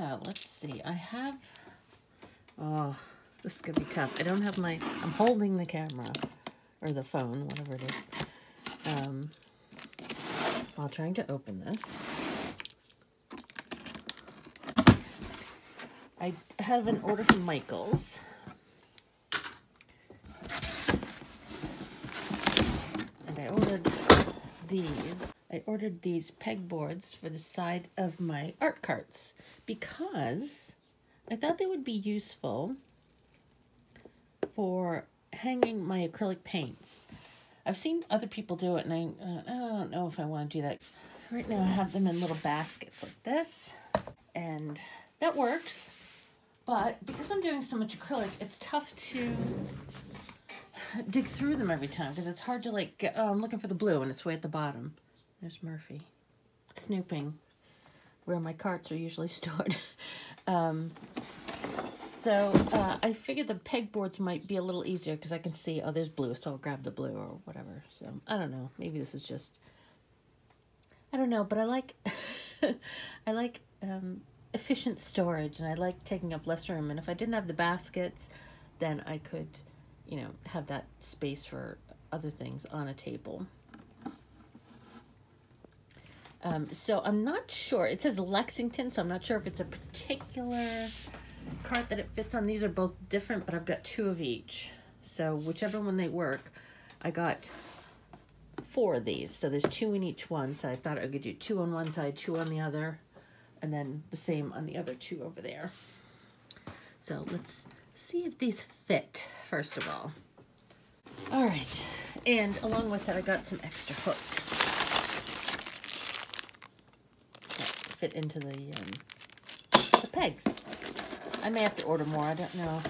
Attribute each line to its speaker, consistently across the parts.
Speaker 1: So let's see. I have, oh, this is gonna be tough. I don't have my, I'm holding the camera or the phone, whatever it is, while trying to open this. I have an order from Michaels. And I ordered these pegboards for the side of my art carts because I thought they would be useful for hanging my acrylic paints. I've seen other people do it, and I don't know if I want to do that. Right now I have them in little baskets like this, and that works. But because I'm doing so much acrylic, it's tough to dig through them every time because it's hard to like get, oh, I'm looking for the blue and it's way at the bottom. There's Murphy snooping where my carts are usually stored. So I figured the pegboards might be a little easier because I can see, oh, there's blue, so I'll grab the blue or whatever. So I don't know, maybe this is just, I don't know, but I like I like efficient storage, and I like taking up less room. And if I didn't have the baskets, then I could, you know, have that space for other things on a table. So I'm not sure. It says Lexington, so I'm not sure if it's a particular cart that it fits on. These are both different, but I've got 2 of each. So whichever one they work, I got 4 of these. So there's 2 in each one. So I thought I could do 2 on one side, 2 on the other, and then the same on the other 2 over there. So let's see if these fit, first of all. All right, and along with that, I got some extra hooks that fit into the pegs. I may have to order more. I don't know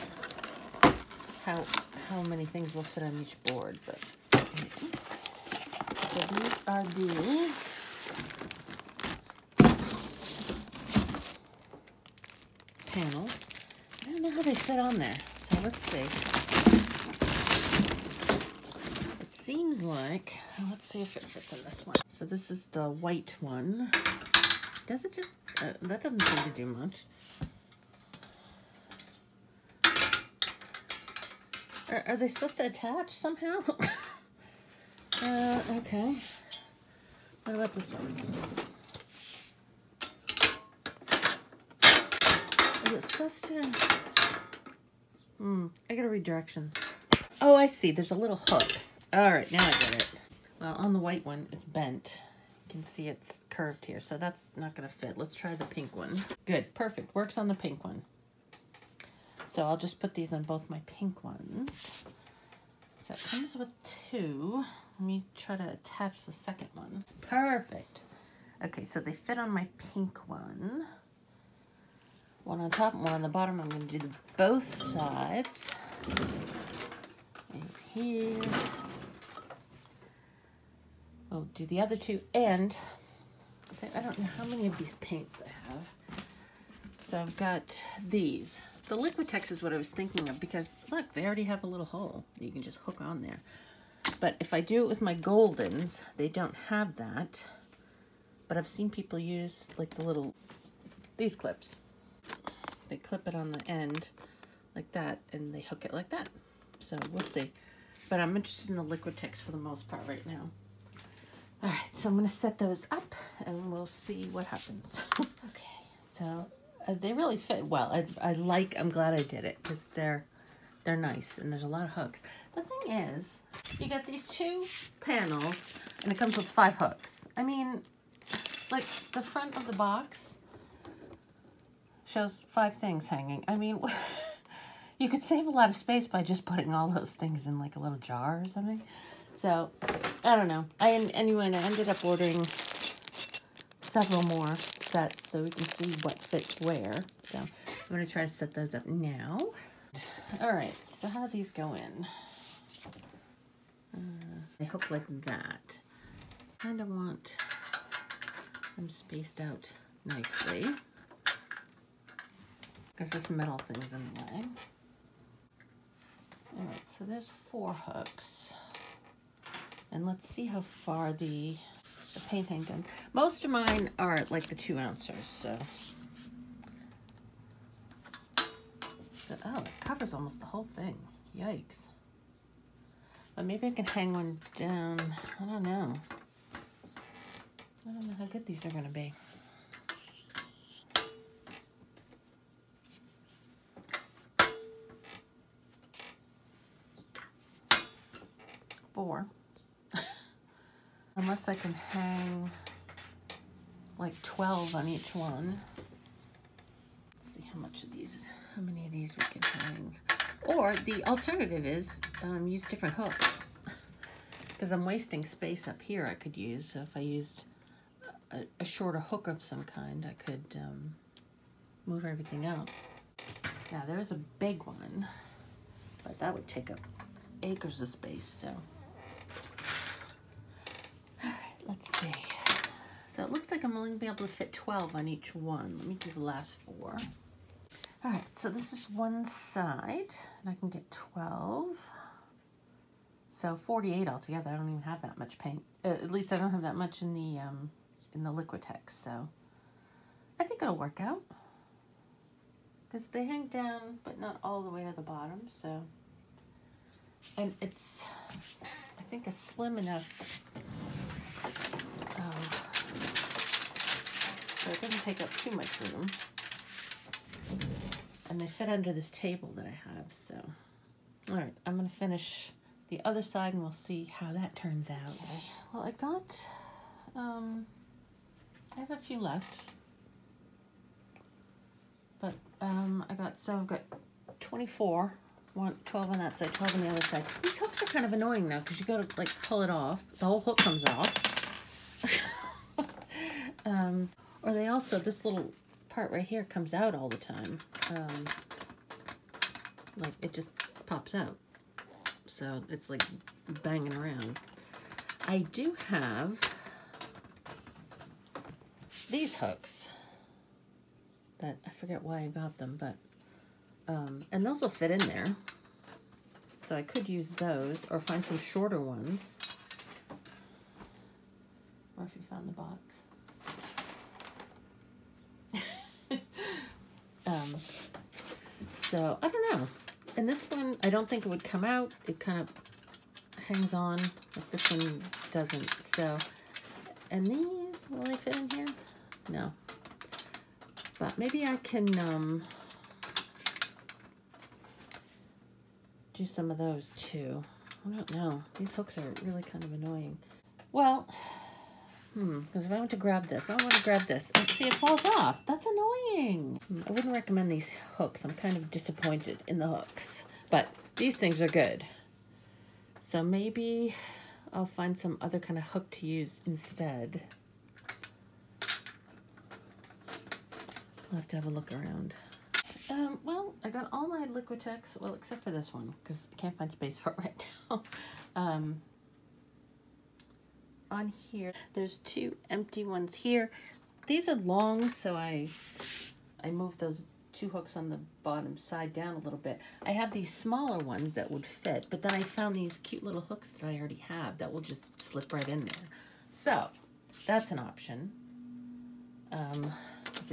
Speaker 1: how many things will fit on each board, but so these are the panels. I don't know how they fit on there, so let's see. It seems like, let's see if it fits in this one. So this is the white one. Does it just, that doesn't seem to do much. Are they supposed to attach somehow? Okay. What about this one? Is it supposed to? I gotta read directions. Oh, I see. There's a little hook. All right, now I get it. Well, on the white one, it's bent. You can see it's curved here, so that's not gonna fit. Let's try the pink one. Good, perfect. Works on the pink one. So I'll just put these on both my pink ones. So it comes with 2. Let me try to attach the second one. Perfect. Okay, so they fit on my pink one. One on top and one on the bottom. I'm going to do both sides. Over here. I'll do the other 2. And I don't know how many of these paints I have. So I've got these. The Liquitex is what I was thinking of because, look, they already have a little hole you can just hook on there. But if I do it with my Goldens, they don't have that. But I've seen people use, like, these clips. They clip it on the end like that, and they hook it like that. So we'll see. But I'm interested in the Liquitex for the most part right now. All right, so I'm going to set those up, and we'll see what happens. Okay, so they really fit well. I'm glad I did it because they're nice, and there's a lot of hooks. The thing is, you got these 2 panels, and it comes with 5 hooks. I mean, like, the front of the box shows 5 things hanging. I mean, you could save a lot of space by just putting all those things in like a little jar or something. So, I don't know. Anyway, I ended up ordering several more sets so we can see what fits where. So, I'm going to try to set those up now. All right, so how do these go in? They hook like that. Kind of want them spaced out nicely because this metal thing's in the way. All right, so there's 4 hooks, and let's see how far the paint hang goes. Most of mine are like the 2 ounces, so So, oh, it covers almost the whole thing. Yikes. But maybe I can hang one down. I don't know. I don't know how good these are going to be. Four. Unless I can hang like 12 on each one. Let's see how many of these we can hang. Or the alternative is use different hooks. Because I'm wasting space up here I could use. So if I used a shorter hook of some kind, I could move everything out. Now there's a big one, but that would take up acres of space, so. All right, let's see. So it looks like I'm only gonna be able to fit 12 on each one. Let me do the last 4. All right, so this is one side, and I can get 12. So 48 altogether. I don't even have that much paint. At least I don't have that much in the Liquitex, so I think it'll work out. Because they hang down, but not all the way to the bottom, so. And it's, I think, a slim enough, so it doesn't take up too much room. And they fit under this table that I have, so. All right, I'm gonna finish the other side and we'll see how that turns out. Okay. Well, I got, I have a few left. But I've got 24, 12 on that side, 12 on the other side. These hooks are kind of annoying now because you gotta like pull it off. The whole hook comes off. Or they also, this little part right here comes out all the time. Like it just pops out. So it's like banging around. I do have these hooks that I forget why I got them, but and those will fit in there. So I could use those or find some shorter ones. Or if you found the box. So I don't know. And this one, I don't think it would come out. It kind of hangs on, like this one doesn't. So, and these, will they fit in here? No. But maybe I can do some of those too. I don't know. These hooks are really kind of annoying. Well, because if I want to grab this, I want to grab this. And see, it falls off. That's annoying. I wouldn't recommend these hooks. I'm kind of disappointed in the hooks. But these things are good. So maybe I'll find some other kind of hook to use instead. I'll have to have a look around. Well, I got all my Liquitex, well, except for this one, because I can't find space for it right now. On here, there's 2 empty ones here. These are long, so I moved those 2 hooks on the bottom side down a little bit. I have these smaller ones that would fit, but then I found these cute little hooks that I already have that will just slip right in there. So that's an option. 'Cause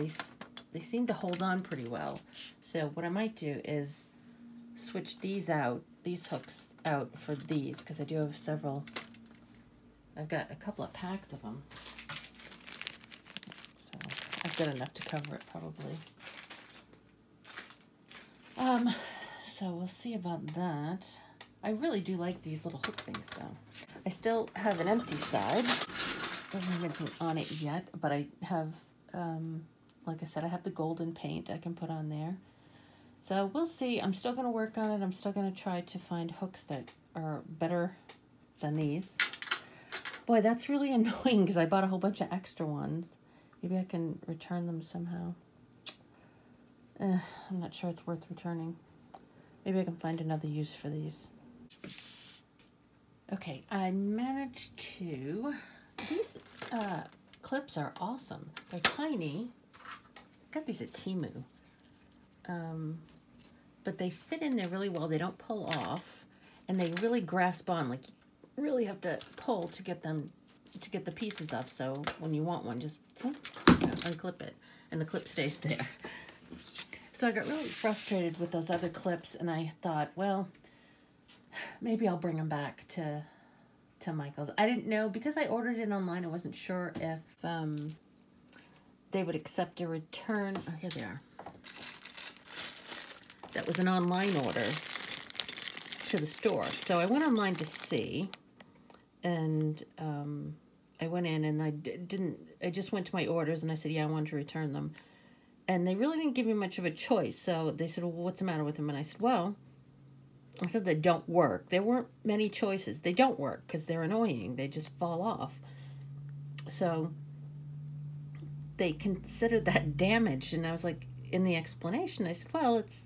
Speaker 1: they seem to hold on pretty well. So what I might do is switch these hooks out for these, because I do have several. I've got a couple of packs of them. So I've got enough to cover it probably. So we'll see about that. I really do like these little hook things though. I still have an empty side. Doesn't have anything on it yet, but I have, like I said, I have the golden paint I can put on there. So we'll see. I'm still going to work on it. I'm still going to try to find hooks that are better than these. Boy, that's really annoying because I bought a whole bunch of extra ones. Maybe I can return them somehow. I'm not sure it's worth returning. Maybe I can find another use for these. Okay, I managed to... These clips are awesome. They're tiny. I got these at Temu. But they fit in there really well. They don't pull off. And they really grasp on. Like, you really have to pull to get them, to get the pieces off. So when you want one, just unclip it. And the clip stays there. So I got really frustrated with those other clips, and I thought, well, maybe I'll bring them back to Michaels. I didn't know, because I ordered it online, I wasn't sure if they would accept a return. Oh, here they are. That was an online order to the store. So I went online to see, and I went in and I just went to my orders and I said, yeah, I wanted to return them. And they really didn't give me much of a choice. So they said, well, what's the matter with them? And I said, well, I said they don't work. There weren't many choices. They don't work because they're annoying. They just fall off. So they considered that damaged. And I was like, in the explanation, I said, well, it's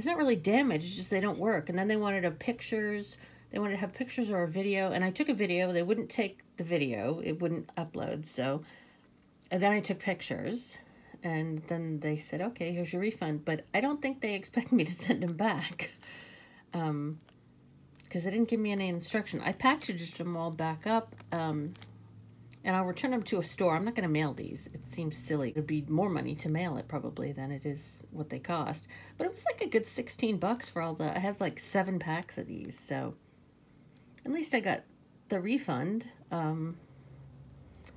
Speaker 1: not really damaged. It's just they don't work. And then they wanted pictures. They wanted to have pictures or a video. And I took a video. They wouldn't take the video. It wouldn't upload. So, and then I took pictures. And then they said, okay, here's your refund. But I don't think they expect me to send them back. Because they didn't give me any instruction. I packaged them all back up, and I'll return them to a store. I'm not going to mail these. It seems silly. It would be more money to mail it probably than it is what they cost. But it was like a good 16 bucks for all the, I have like 7 packs of these, so at least I got the refund.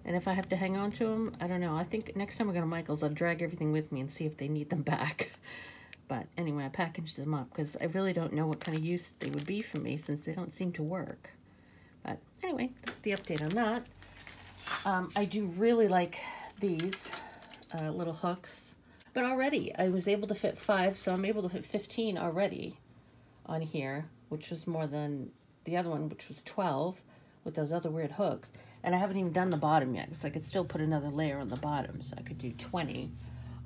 Speaker 1: And if I have to hang on to them, I don't know. I think next time I go to Michael's, I'll drag everything with me and see if they need them back. But anyway, I packaged them up because I really don't know what kind of use they would be for me since they don't seem to work. But anyway, that's the update on that. I do really like these little hooks. But already, I was able to fit 5, so I'm able to fit 15 already on here, which was more than the other one, which was 12 with those other weird hooks. And I haven't even done the bottom yet, so I could still put another layer on the bottom. So I could do 20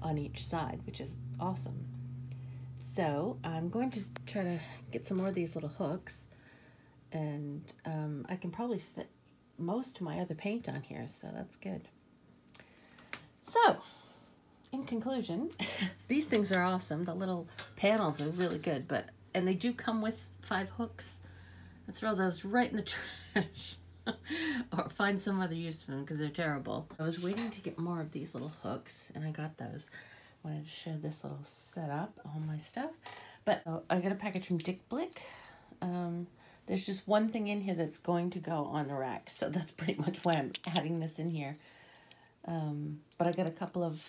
Speaker 1: on each side, which is awesome. So I'm going to try to get some more of these little hooks, and I can probably fit most of my other paint on here, so that's good. So, in conclusion, these things are awesome. The little panels are really good, and they do come with 5 hooks. I throw those right in the trash or find some other use for them because they're terrible. I was waiting to get more of these little hooks, and I got those. Wanted to show this little setup, all my stuff. But I got a package from Dick Blick. There's just one thing in here that's going to go on the rack, so that's pretty much why I'm adding this in here. But I got a couple of,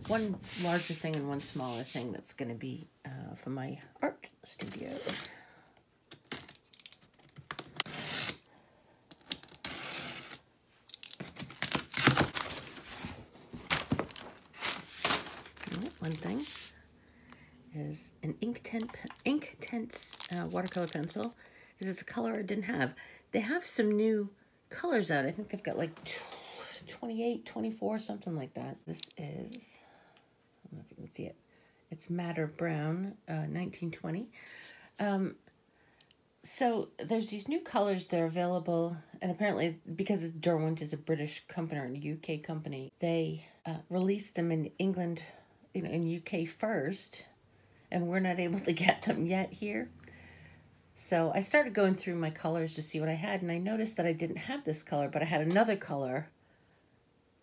Speaker 1: one larger thing and one smaller thing that's going to be for my art studio. One thing is an Inktense watercolor pencil, because it's a color I didn't have. They have some new colors out. I think they've got like 28, 24, something like that. This is, I don't know if you can see it. It's Madder Brown, 1920. So there's these new colors. They're available, and apparently because Derwent is a British company or a UK company, they released them in England, in UK first, and we're not able to get them yet here. So I started going through my colors to see what I had, and I noticed that I didn't have this color, but I had another color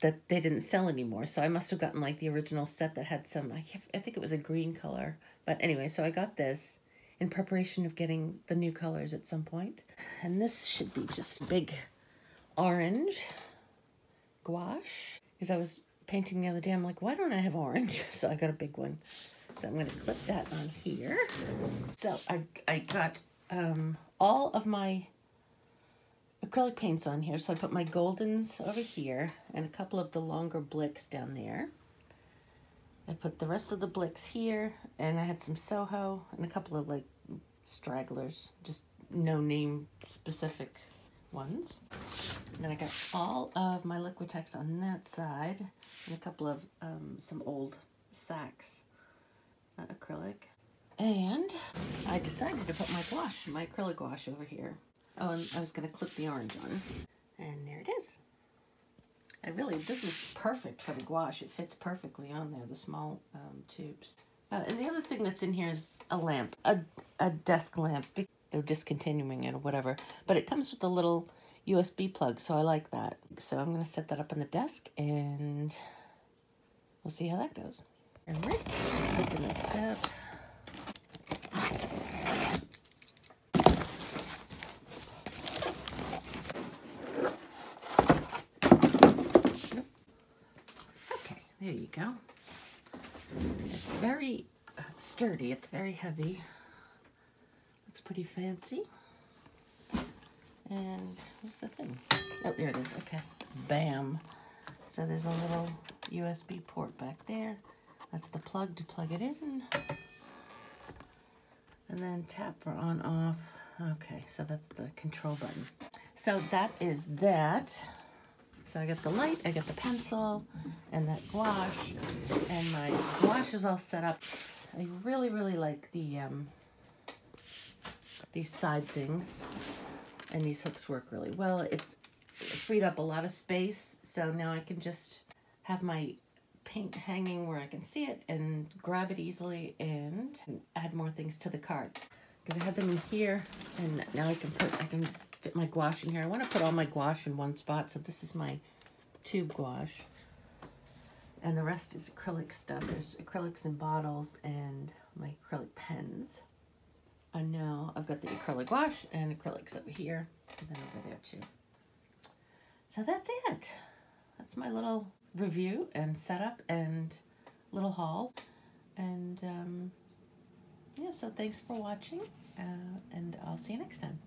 Speaker 1: that they didn't sell anymore. So I must have gotten like the original set that had some, I think it was a green color. But anyway, so I got this in preparation of getting the new colors at some point. And this should be just big orange gouache, because I was painting the other day. I'm like, why don't I have orange? So I got a big one. So I'm going to clip that on here. So I got all of my acrylic paints on here. So I put my Goldens over here and a couple of the longer Blicks down there. I put the rest of the Blicks here, and I had some Soho and a couple of like stragglers, just no name specific ones. And then I got all of my Liquitex on that side, and a couple of some old Saks acrylic. And I decided to put my gouache, my acrylic gouache over here. Oh, and I was going to clip the orange on. And there it is. This is perfect for the gouache. It fits perfectly on there, the small tubes. And the other thing that's in here is a lamp, a desk lamp. They're discontinuing it or whatever. But it comes with a little USB plug, so I like that. So I'm going to set that up on the desk, and we'll see how that goes. All right, open this up. Okay, there you go. It's very sturdy. It's very heavy. Looks pretty fancy. And what's the thing? Oh, there it is. Okay. Bam. So there's a little USB port back there. That's the plug to plug it in. And then tap for on off. Okay, so that's the control button. So that is that. So I got the light, I got the pencil, and that gouache. And my gouache is all set up. I really, really like the these side things. And these hooks work really well. It's freed up a lot of space, so now I can just have my paint hanging where I can see it and grab it easily and add more things to the cart. Because I had them in here, and now I can fit my gouache in here. I want to put all my gouache in one spot, so this is my tube gouache. And the rest is acrylic stuff. There's acrylics in bottles and my acrylic pens. And now I've got the acrylic gouache and acrylics over here, and then over there too. So that's it. That's my little review and setup and little haul. And yeah, so thanks for watching, and I'll see you next time.